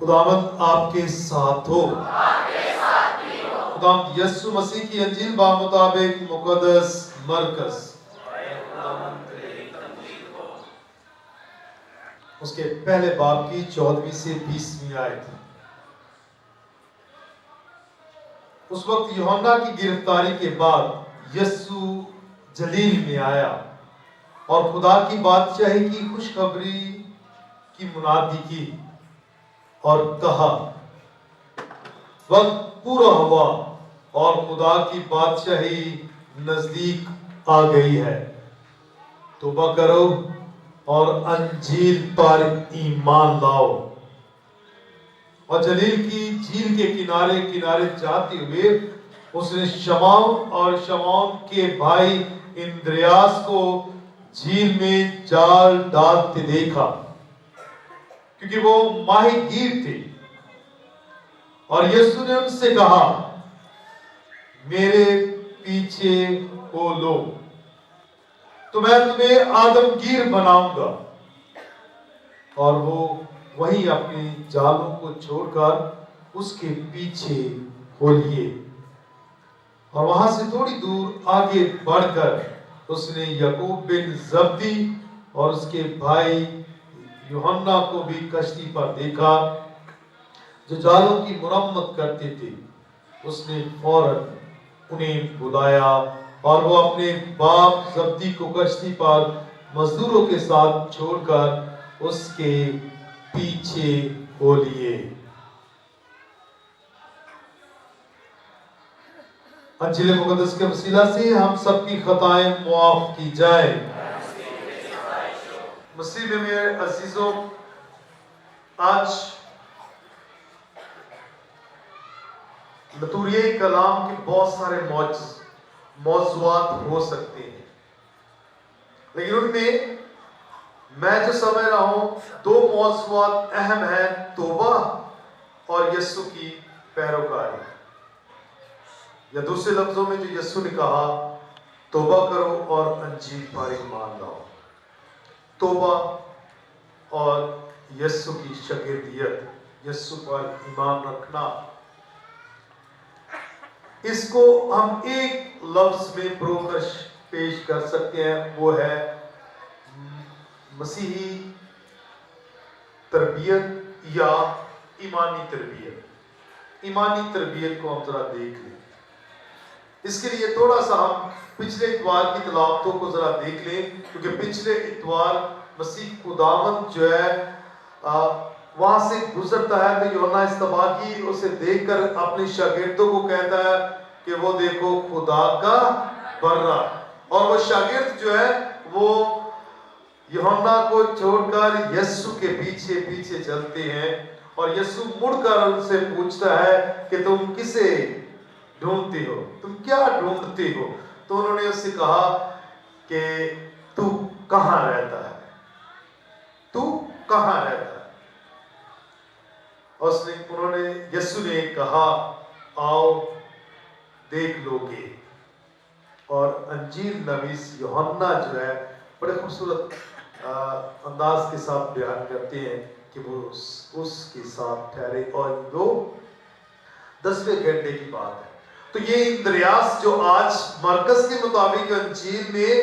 خداوند آپ کے ساتھ ہو۔ خداوند یسوع مسیح کی انجیل بمطابق مقدس مرکز اس کے پہلے باب کی 14ویں سے 20ویں آیت۔ اس وقت یوحنا کی گرفتاری کے بعد یسوع جلیل میں آیا اور خدا کی بادشاہی کی خوشخبری کی منادی کی اور کہا وقت پورا ہوا اور خدا کی بادشاہی نزدیک آ گئی ہے، توبہ کرو اور انجیل پر ایمان لاؤ۔ اور جلیل کی جھیل کے کنارے کنارے جاتے ہوئے اس نے شمعون اور شمعون کے بھائی اندریاس کو جھیل میں جال ڈالتے دیکھا، کیونکہ وہ ماہی گیر تھے۔ اور یسوع نے ان سے کہا میرے پیچھے ہو لو تو میں تمہیں آدم گیر بناؤں گا۔ اور وہ وہیں اپنے جالوں کو چھوڑ کر اس کے پیچھے ہو لیے، اور وہاں سے تھوڑی دور آگے بڑھ کر اس نے یعقوب بن زبدی اور اس کے بھائی یوحنا کو بھی کشتی پر دیکھا جو جالوں کی مرمت کرتے تھے۔ اس نے فوراً انہیں بلایا اور وہ اپنے باپ زبدی کو کشتی پر مزدوروں کے ساتھ چھوڑ کر اس کے پیچھے ہو لیے۔ انجیل مقدس کے وسیلہ سے ہم سب کی خطائیں معاف کی جائیں۔ مسیح میں میرے عزیزوں، آج لتوریہ کلام کے بہت سارے موضوعات ہو سکتے ہیں، لیکن ان میں جو سمجھ رہا ہوں 2 موضوعات اہم ہیں، توبہ اور یسوع کی پیروکاری، یا دوسرے لفظوں میں جو یسوع نے کہا توبہ کرو اور انجیل پر ایمان لاؤ۔ توبہ اور یسوع کی شاگردیت، یسوع پر ایمان رکھنا، اس کو ہم ایک لفظ میں پروکش پیش کر سکتے ہیں، وہ ہے مسیحی تربیت یا ایمانی تربیت۔ ایمانی تربیت کو ہم ذرا دیکھ لیں۔ اس کے لیے تھوڑا سا ہم پچھلے اتوار کی تلاوتوں کو ذرا دیکھ لیں، کیونکہ پچھلے اتوار مسیح خداوند جو ہے وہاں سے گزرتا ہے تو یوحنا اصطباغی اسے دیکھ کر اپنے شاگردوں کو کہتا ہے کہ وہ دیکھو خدا کا برہ، اور وہ شاگرد جو ہے وہ یوحنا کو چھوڑ کر یسوع کے پیچھے پیچھے چلتے ہیں، اور یسوع مڑ کر ان سے پوچھتا ہے کہ تم کسے ڈھونڈتے ہو، تم کیا ڈھونڈتے ہو؟ تو انہوں نے اس سے کہا کہ تو کہاں رہتا ہے، تو کہاں رہتا ہے؟ اور انہوں نے یسوع نے کہا آؤ دیکھ لو گے۔ اور انجیل نویس یوحنا جو ہے بڑے خوبصورت انداز کے ساتھ بیان کرتے ہیں کہ وہ اس کے ساتھ ٹھہرے، اور وہ 10ویں گھنٹے کی بات ہے۔ تو یہ اندریاس جو آج مرکز کے مطابق انجیل میں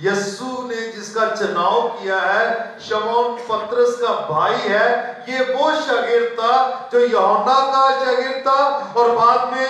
یسوع نے جس کا چناؤ کیا ہے، شمعون پطرس کا بھائی ہے، یہ وہ شاگرد تھا جو یوحنا کا شاگرد تھا، اور بعد میں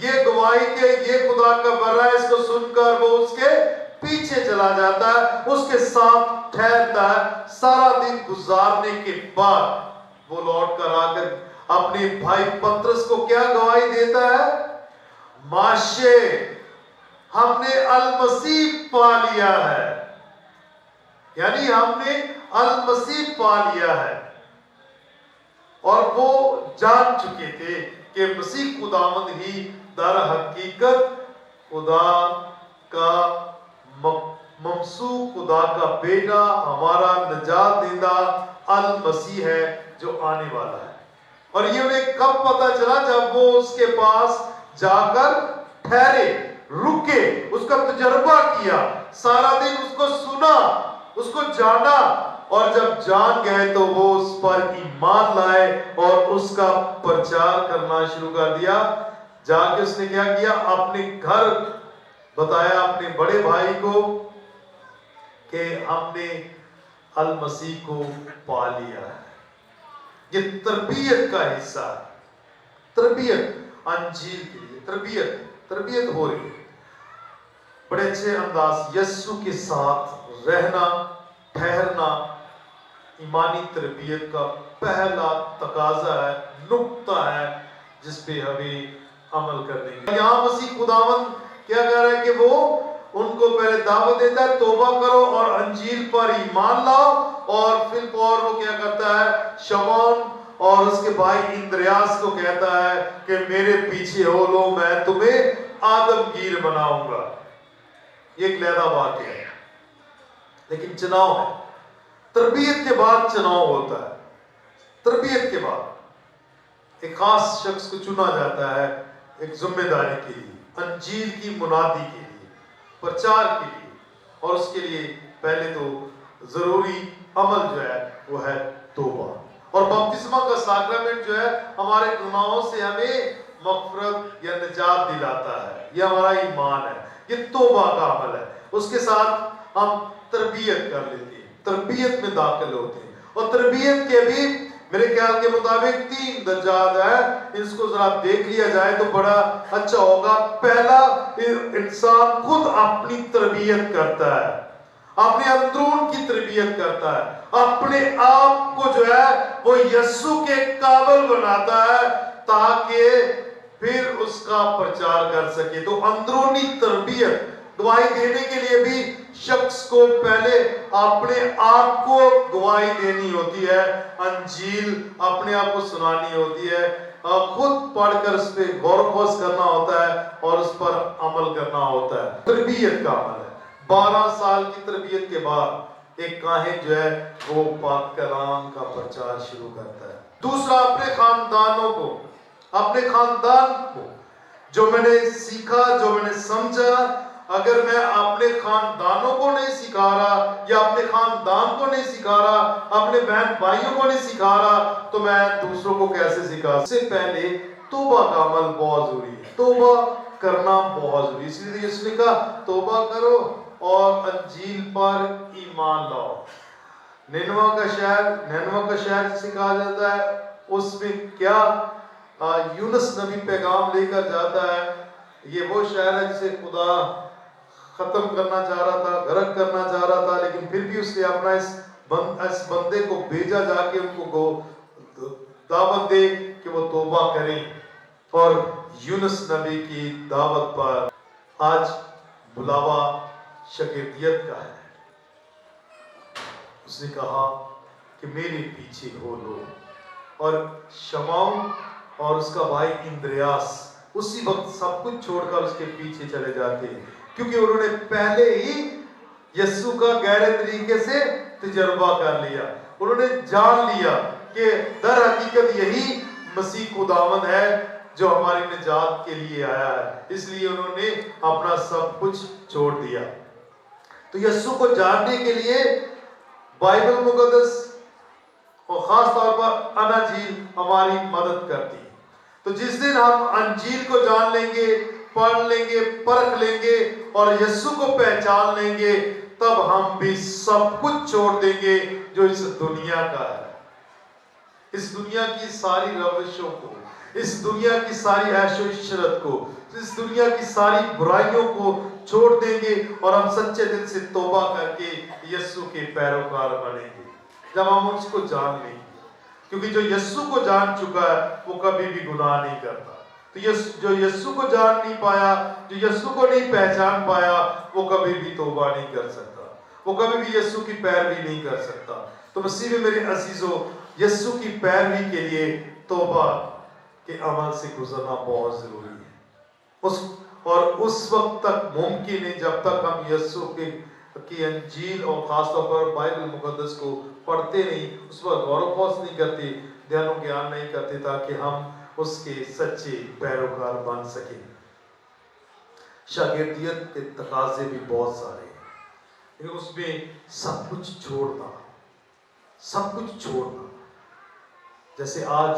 یہ گواہی کہ یہ خدا کا برہ ہے، اس کو سن کر وہ اس کے پیچھے چلا جاتا ہے، اس کے ساتھ ٹھہرتا ہے۔ سارا دن گزارنے کے بعد وہ لوٹ کر آ کر اپنے بھائی پطرس کو کیا گواہی دیتا ہے؟ ماشے، ہم نے المسیح پا لیا ہے، یعنی ہم نے المسیح پا لیا ہے۔ اور وہ جان چکے تھے کہ مسیح خداوند ہی در حقیقت خدا کا ممسوح، خدا کا بیٹا، ہمارا نجات دہندہ المسیح ہے جو آنے والا ہے۔ اور یہ انہیں کب پتا چلا؟ جب وہ اس کے پاس جا کر ٹھہرے، رکے، اس کا تجربہ کیا، سارا دن اس کو سنا، اس کو جانا، اور جب جان گئے تو وہ اس پر ایمان لائے اور اس کا پرچار کرنا شروع کر دیا. جا کے اس نے کیا کیا؟ اپنے گھر بتایا اپنے بڑے بھائی کو کہ ہم نے المسیح کو پا لیا ہے. یہ تربیت کا حصہ ہے. تربیت انجیل کے لیے تربیت ہو رہی ہے بڑے اچھے انداز. یسوع کے ساتھ رہنا ٹھہرنا ایمانی تربیت کا پہلا تقاضا ہے، نقطہ ہے جس پہ ہمیں عمل کرنے کی. یہاں مسیح خداوند کیا کہہ رہا ہے کہ وہ ان کو پہلے دعوت دیتا ہے توبہ کرو اور انجیل پر ایمان لاؤ، اور پھر اور وہ کیا کرتا ہے؟ شمعون اور اس کے بھائی اندریاس کو کہتا ہے کہ میرے پیچھے ہو لو، میں تمہیں آدمگیر بناؤں گا. یہ ایک علیحدہ واقعہ ہے، لیکن چناؤ ہے. تربیت کے بعد چناؤ ہوتا ہے. تربیت کے بعد ایک خاص شخص کو چنا جاتا ہے ایک ذمہ داری کے لیے، انجیل کی منادی کے لیے، پرچار کے لیے. اور اس کے لیے پہلے تو ضروری عمل جو ہے وہ ہے توبہ. اور بپتسمہ کا ساکرامنٹ جو ہے ہمارے گناہوں سے ہمیں مغفرت یا نجات دلاتا ہے. یہ ہمارا ایمان ہے، یہ توبہ کا عمل ہے. اس کے ساتھ ہم تربیت کر لیتے ہیں، تربیت میں داخل ہوتے ہیں. اور تربیت کے بھی میرے خیال کے مطابق 3 درجات ہیں. اس کو ذرا دیکھ لیا جائے تو بڑا اچھا ہوگا. پہلا، انسان خود اپنی تربیت کرتا ہے، اپنے اندرون کی تربیت کرتا ہے، اپنے آپ کو جو ہے وہ یسوع کے قابل بناتا ہے تاکہ پھر اس کا پرچار کر سکے. تو اندرونی تربیت گواہی دینے کے لیے بھی شخص کو پہلے اپنے آپ کو گواہی دینی ہوتی ہے، انجیل اپنے آپ کو سنانی ہوتی ہے، خود پڑھ کر اس پہ غور و خوض کرنا ہوتا ہے اور اس پر عمل کرنا ہوتا ہے. تربیت کا عمل ہے. 12 سال کی تربیت کے بعد ایک کاہن جو ہے وہ پاک کلام کا پرچار شروع کرتا ہے. دوسرا، اپنے خاندانوں کو، اپنے خاندان کو جو میں نے سیکھا، جو میں نے سمجھا، اگر میں اپنے خاندانوں کو نہیں سکھا رہا یا اپنے خاندان کو نہیں سکھا رہا، اپنے بہن بھائیوں کو نہیں سکھا رہا، تو میں دوسروں کو کیسے سکھا؟ اس سے پہلے توبہ کا عمل بہت ضروری ہے. توبہ کرنا بہت ضروری ہے. اس لیے اس نے کہا توبہ کرو اور انجیل پر ایمان لاؤ. نینوا کا شہر جسے کہا جاتا ہے، اس میں کیا یونس نبی پیغام لے کر جاتا ہے. یہ وہ شہر ہے جسے خدا ختم کرنا چاہ رہا تھا، غرق کرنا چاہ رہا تھا، لیکن پھر بھی اس نے اپنا اس بندے کو بھیجا جا کے ان کو دعوت دے کہ وہ توبہ کریں. اور یونس نبی کی دعوت پر آج بلاوا شاگردیت کا ہے. اس نے کہا کہ میرے پیچھے ہو لو. اور شمعون اور اس کا بھائی اندریاس اسی وقت سب کچھ چھوڑ کر اس کے پیچھے چلے جاتے ہیں، کیونکہ انہوں نے پہلے ہی یسوع کا گہرے طریقے سے تجربہ کر لیا. انہوں نے جان لیا کہ در حقیقت یہی مسیح خداوند ہے جو ہماری نجات کے لیے آیا ہے. اس لیے انہوں نے اپنا سب کچھ چھوڑ دیا. تو یسوع کو جاننے کے لیے بائبل مقدس اور خاص طور پر اناجیل ہماری مدد کرتی ہے. تو جس دن ہم انجیل کو جان لیں گے، پڑھ لیں گے، پرکھ لیں گے اور یسوع کو پہچان لیں گے، تب ہم بھی سب کچھ چھوڑ دیں گے جو اس دنیا کا ہے. اس دنیا کی ساری روشوں کو، اس دنیا کی ساری عیش و عشرت کو، اس دنیا کی ساری برائیوں کو چھوڑ دیں گے اور ہم سچے دل سے توبہ کر کے یسوع کے پیروکار بنیں گے جب ہم اس کو جان لیں گے. کیونکہ جو یسوع کو جان چکا ہے وہ کبھی بھی گناہ نہیں کرتا. تو جو یسوع کو جان نہیں پایا، جو یسوع کو نہیں پہچان پایا، وہ کبھی بھی توبہ نہیں کر سکتا، وہ کبھی بھی یسوع کی پیروی نہیں کر سکتا. تو مسیح میں میرے عزیزو، یسوع کی پیروی کے لیے توبہ کے عمل سے گزرنا بہت ضروری ہے. اور اس وقت تک ممکن ہے جب تک ہم یسوع کی انجیل اور خاص طور پر بائبل مقدس کو پڑھتے نہیں، اس پر غور و خوض نہیں کرتے، دھیان و گیان نہیں کرتے، تاکہ ہم اس کے سچے پیروکار بن سکیں. شاگردیت کے تقاضے بھی بہت سارے ہیں، لیکن اس میں سب کچھ چھوڑنا. جیسے آج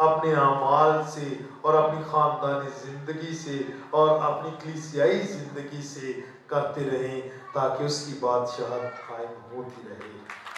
اپنے اعمال سے اور اپنی خاندانی زندگی سے اور اپنی کلیسیائی زندگی سے کرتے رہیں تاکہ اس کی بادشاہت قائم ہوتی رہے۔